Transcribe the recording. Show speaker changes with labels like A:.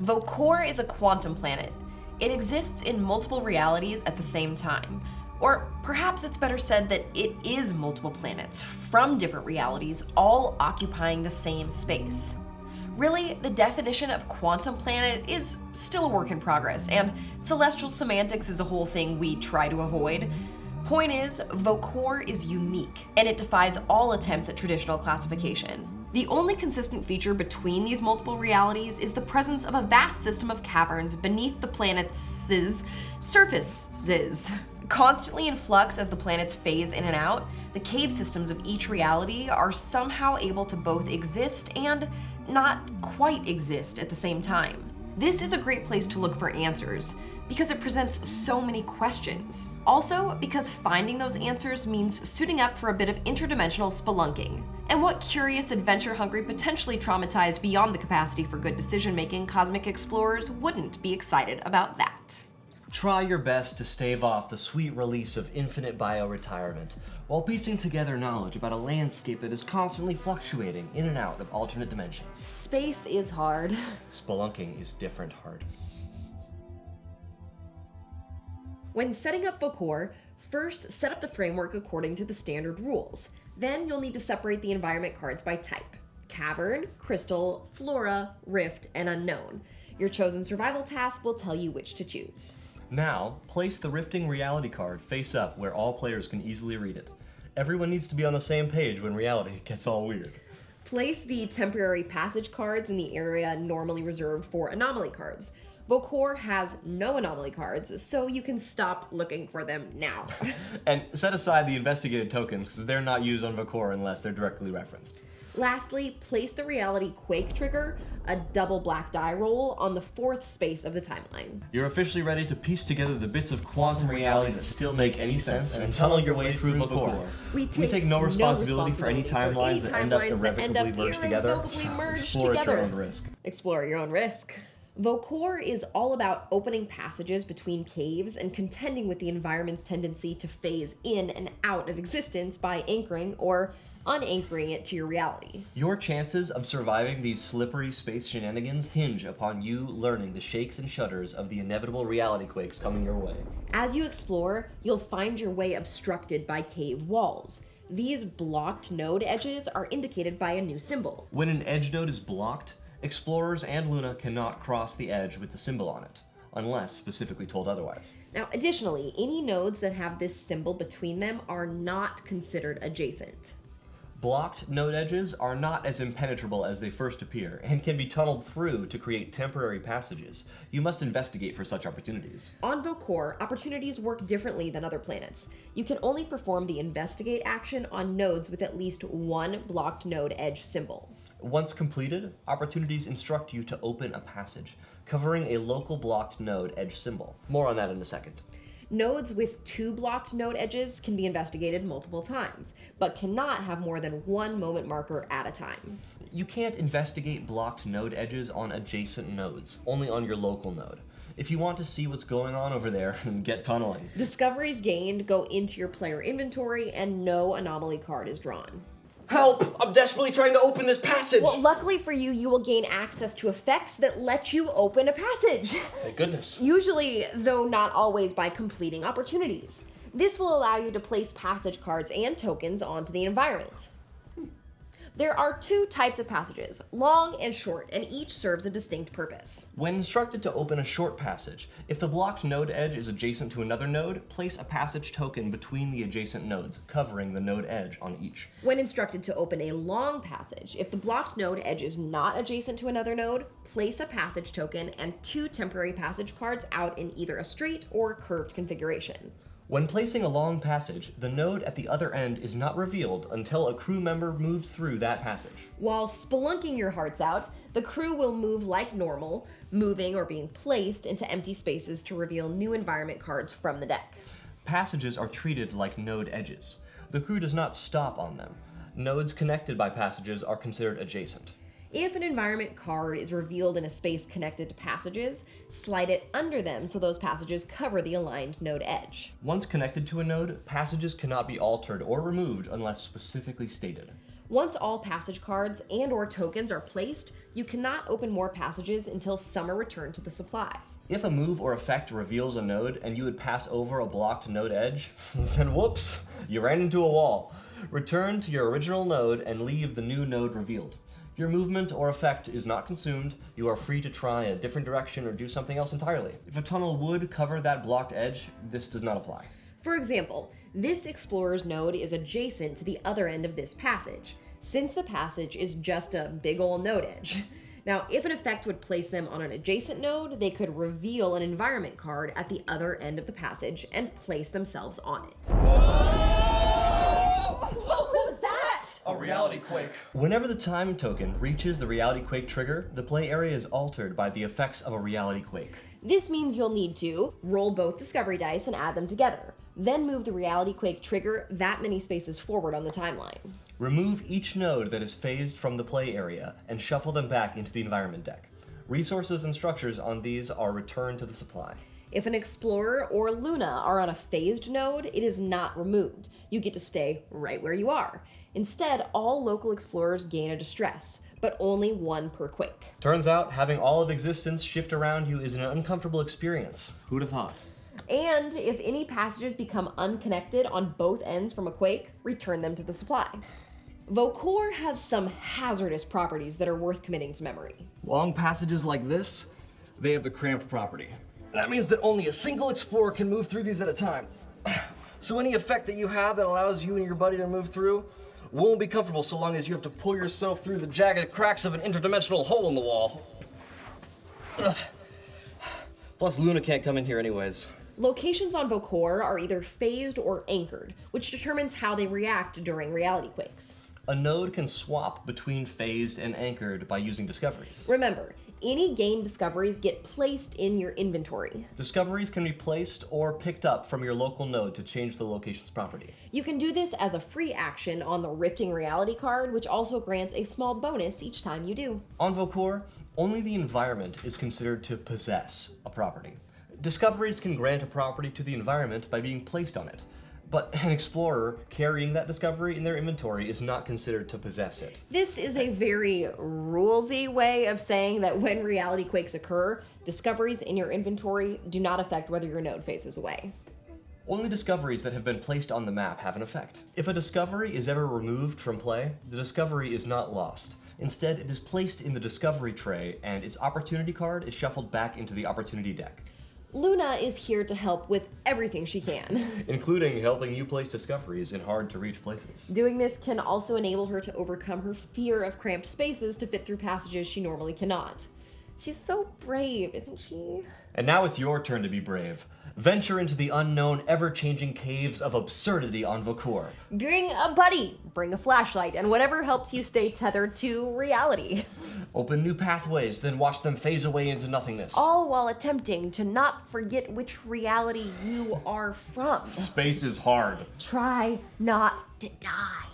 A: Vo'Qorr is a quantum planet. It exists in multiple realities at the same time. Or perhaps it's better said that it is multiple planets from different realities, all occupying the same space. Really, the definition of quantum planet is still a work in progress, and celestial semantics is a whole thing we try to avoid. Point is, Vo'Qorr is unique, and it defies all attempts at traditional classification. The only consistent feature between these multiple realities is the presence of a vast system of caverns beneath the planet's surfaces. Constantly in flux as the planets phase in and out, the cave systems of each reality are somehow able to both exist and not quite exist at the same time. This is a great place to look for answers, because it presents so many questions. Also, because finding those answers means suiting up for a bit of interdimensional spelunking. And what curious, adventure-hungry, potentially traumatized beyond the capacity for good decision-making cosmic explorers wouldn't be excited about that?
B: Try your best to stave off the sweet release of infinite bio-retirement, while piecing together knowledge about a landscape that is constantly fluctuating in and out of alternate dimensions.
A: Space is hard.
B: Spelunking is different hard.
A: When setting up Vo'Qorr, first set up the framework according to the standard rules. Then you'll need to separate the environment cards by type: Cavern, Crystal, Flora, Rift, and Unknown. Your chosen survival task will tell you which to choose.
B: Now, place the rifting reality card face up where all players can easily read it. Everyone needs to be on the same page when reality gets all weird.
A: Place the temporary passage cards in the area normally reserved for anomaly cards. Vo'Qorr has no anomaly cards, so you can stop looking for them now.
B: And set aside the investigated tokens, because they're not used on Vo'Qorr unless they're directly referenced.
A: Lastly, place the reality Quake trigger, a double black die roll, on the fourth space of the timeline.
B: You're officially ready to piece together the bits of quantum reality that still make any sense and tunnel your way through Vo'Qorr.
A: We take
B: no responsibility for any timelines that end up irrevocably merged together. Explore at your own risk.
A: Explore at your own risk. Vo'Qorr is all about opening passages between caves and contending with the environment's tendency to phase in and out of existence by anchoring or unanchoring it to your reality.
B: Your chances of surviving these slippery space shenanigans hinge upon you learning the shakes and shudders of the inevitable reality quakes coming your way.
A: As you explore, you'll find your way obstructed by cave walls. These blocked node edges are indicated by a new symbol.
B: When an edge node is blocked, explorers and Luna cannot cross the edge with the symbol on it, unless specifically told otherwise.
A: Now, additionally, any nodes that have this symbol between them are not considered adjacent.
B: Blocked node edges are not as impenetrable as they first appear, and can be tunneled through to create temporary passages. You must investigate for such opportunities.
A: On Vo'Qorr, opportunities work differently than other planets. You can only perform the investigate action on nodes with at least one blocked node edge symbol.
B: Once completed, opportunities instruct you to open a passage, covering a local blocked node edge symbol. More on that in a second.
A: Nodes with two blocked node edges can be investigated multiple times, but cannot have more than one moment marker at a time.
B: You can't investigate blocked node edges on adjacent nodes, only on your local node. If you want to see what's going on over there, get tunneling.
A: Discoveries gained go into your player inventory, and no anomaly card is drawn.
B: Help! I'm desperately trying to open this passage!
A: Well, luckily for you, you will gain access to effects that let you open a passage.
B: Thank goodness.
A: Usually, though not always, by completing opportunities. This will allow you to place passage cards and tokens onto the environment. There are two types of passages, long and short, and each serves a distinct purpose.
B: When instructed to open a short passage, if the blocked node edge is adjacent to another node, place a passage token between the adjacent nodes, covering the node edge on each.
A: When instructed to open a long passage, if the blocked node edge is not adjacent to another node, place a passage token and two temporary passage cards out in either a straight or curved configuration.
B: When placing a long passage, the node at the other end is not revealed until a crew member moves through that passage.
A: While spelunking your hearts out, the crew will move like normal, moving or being placed into empty spaces to reveal new environment cards from the deck.
B: Passages are treated like node edges. The crew does not stop on them. Nodes connected by passages are considered adjacent.
A: If an environment card is revealed in a space connected to passages, slide it under them so those passages cover the aligned node edge.
B: Once connected to a node, passages cannot be altered or removed unless specifically stated.
A: Once all passage cards and or tokens are placed, you cannot open more passages until some are returned to the supply.
B: If a move or effect reveals a node and you would pass over a blocked node edge, then whoops, you ran into a wall. Return to your original node and leave the new node revealed. If your movement or effect is not consumed, you are free to try a different direction or do something else entirely. If a tunnel would cover that blocked edge, this does not apply.
A: For example, this explorer's node is adjacent to the other end of this passage, since the passage is just a big ol' node edge. Now, if an effect would place them on an adjacent node, they could reveal an environment card at the other end of the passage and place themselves on it.
C: What was that?
D: A reality quake.
B: Whenever the time token reaches the reality quake trigger, the play area is altered by the effects of a reality quake.
A: This means you'll need to roll both discovery dice and add them together, then move the reality quake trigger that many spaces forward on the timeline.
B: Remove each node that is phased from the play area and shuffle them back into the environment deck. Resources and structures on these are returned to the supply.
A: If an explorer or Luna are on a phased node, it is not removed. You get to stay right where you are. Instead, all local explorers gain a distress, but only one per quake.
B: Turns out, having all of existence shift around you is an uncomfortable experience. Who'd have thought?
A: And if any passages become unconnected on both ends from a quake, return them to the supply. Vo'Qorr has some hazardous properties that are worth committing to memory.
B: Long passages like this, they have the cramped property. That means that only a single explorer can move through these at a time. So any effect that you have that allows you and your buddy to move through won't be comfortable so long as you have to pull yourself through the jagged cracks of an interdimensional hole in the wall. Ugh. Plus, Luna can't come in here anyways.
A: Locations on Vo'Qorr are either phased or anchored, which determines how they react during reality quakes.
B: A node can swap between phased and anchored by using discoveries.
A: Remember, any gained discoveries get placed in your inventory.
B: Discoveries can be placed or picked up from your local node to change the location's property.
A: You can do this as a free action on the Rifting Reality card, which also grants a small bonus each time you do.
B: On Vo'Qorr, only the environment is considered to possess a property. Discoveries can grant a property to the environment by being placed on it, but an explorer carrying that discovery in their inventory is not considered to possess it.
A: This is a very rulesy way of saying that when reality quakes occur, discoveries in your inventory do not affect whether your node faces away.
B: Only discoveries that have been placed on the map have an effect. If a discovery is ever removed from play, the discovery is not lost. Instead, it is placed in the discovery tray, and its opportunity card is shuffled back into the opportunity deck.
A: Luna is here to help with everything she can.
B: Including helping you place discoveries in hard-to-reach places.
A: Doing this can also enable her to overcome her fear of cramped spaces to fit through passages she normally cannot. She's so brave, isn't she?
B: And now it's your turn to be brave. Venture into the unknown, ever-changing caves of absurdity on Vo'Qorr.
A: Bring a buddy, bring a flashlight, and whatever helps you stay tethered to reality.
B: Open new pathways, then watch them phase away into nothingness.
A: All while attempting to not forget which reality you are from.
B: Space is hard.
A: Try not to die.